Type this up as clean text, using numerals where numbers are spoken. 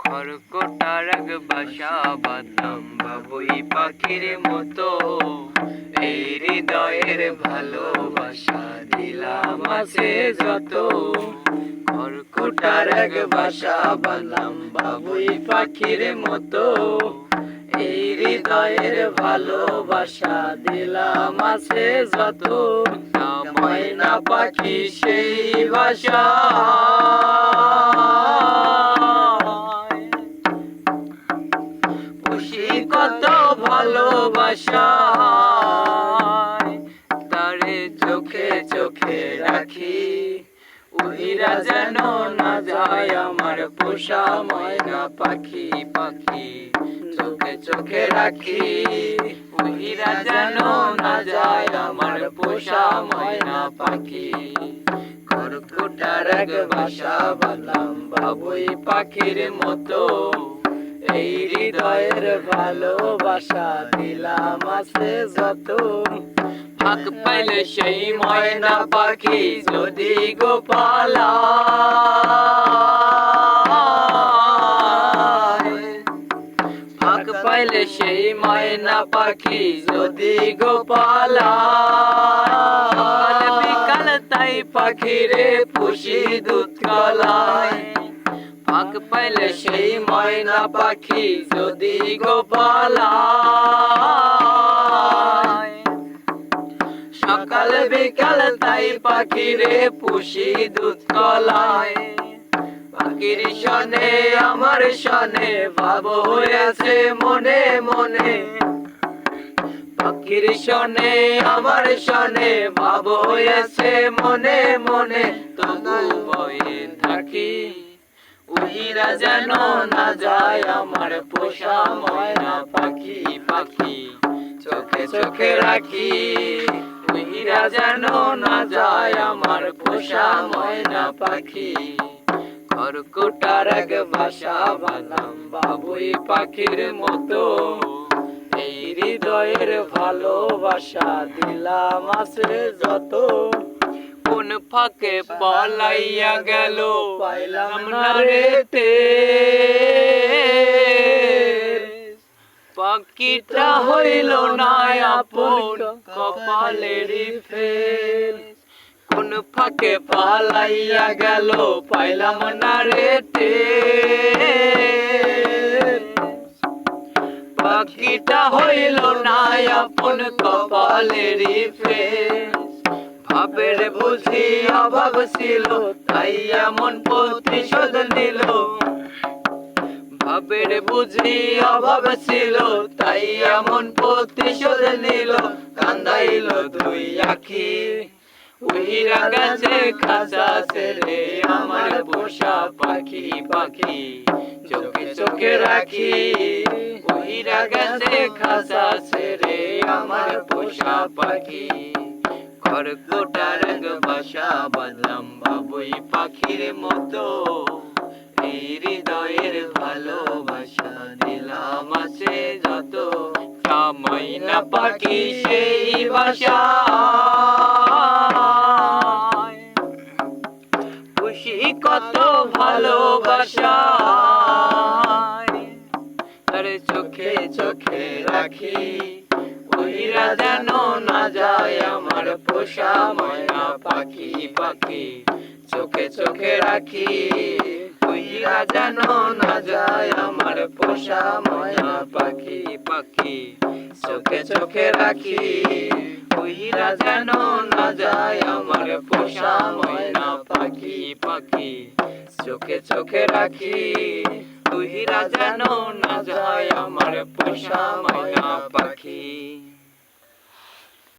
খড়কুটার এক বাসা বাঁধলাম বাবুই পাখির মতো, এই হৃদয়ের ভালোবাসা দিলাম আছে যত। খড়কুটার এক বাসা বাঁধলাম বাবুই পাখির মতো, এই হৃদয়ের ভালোবাসা দিলাম আছে যত। ময়না পাখি সেই বাসা কত ভালোবাসা, তারে চোখে চোখে রাখি, উইরা যেন না যায় আমার পোষা ময়না পাখি। পাখি চোখে চোখে রাখি, উইরা যেন না যায় আমার পোষা ময়না পাখি। খড়কুটার এক বাসা বাঁধলাম বাবুই পাখির মতো, এই হৃদয়ের ভালোবাসা দিলাম আছে যত। ফাঁক পাইলে সেই ময়না পাখি যদি গোপালা, ফাঁক পাইলে সেই ময়না পাখি যদি গোপালা, বিকাল তাই পাখিরে পুষি দুধ কলায়। ফাঁক পাইলে সেই ময়না পাখি যদি গোপালা, সকাল বিকাল তাই পাখিরে পুষি দুধ কলায়। পাখির শনে আমার শনে ভাব হয়েছে মনে মনে, পাখির শনে আমার শনে ভাব হয়েছে মনে মনে। তবু ভয়ে থাকি, উইরা যেন না যায় আমার পোষা ময়না পাখি। পাখি চোখে চোখে রাখি, উইরা যেন না যায় আমার পোষা ময়না পাখি। খড়কুটার এক বাসা বাঁধলাম বাবুই পাখির মতো, এই হৃদয়ের ভালোবাসা দিলাম আছে যত। কোন ফাঁকে পলাইয়া গেল পাইলাম না রে টের, পাখিটা হইল না আপন কপালেরই ফের। কোন ফাঁকে পলাইয়া গেল পাইলাম না রে টের, পাখিটা হইল না আপন কপালেরই ফের। ভাবের বুঝি অভাব ছিল তাই এমন প্রতিশোধ নিল, ভাবের বুঝি অভাব ছিল তাই এমন প্রতিশোধ নিল। কান্দাইল দুই আখি, উইরা গেছে খাঁচা ছেড়ে আমার পোষা পাখি। পাখি চোখে চোখে রাখি, উইরা গেছে খাঁচা ছেড়ে আমার পোষা পাখি। খড়কুটার এক বাসা বাঁধলাম বাবুই পাখির মতো, এই হৃদয়ের ভালোবাসা দিলাম আছে যত। ময়না পাখি সেই বাসা খুশি কত ভালোবাসা, তারে চোখে চোখে রাখি, উইরা যেন না যায় আমার পোষা ময়না পাখি। পাখি চোখে চোখে রাখি, উইরা যেন না যায় আমার পোষা ময়না পাখি। পাখি চোখে চোখে রাখি, উইরা যেন না যায় আমার পোষা ময়না পাখি। পাখি চোখে চোখে রাখি, উইরা যেন না যায় আমার পোষা ময়না পাখি।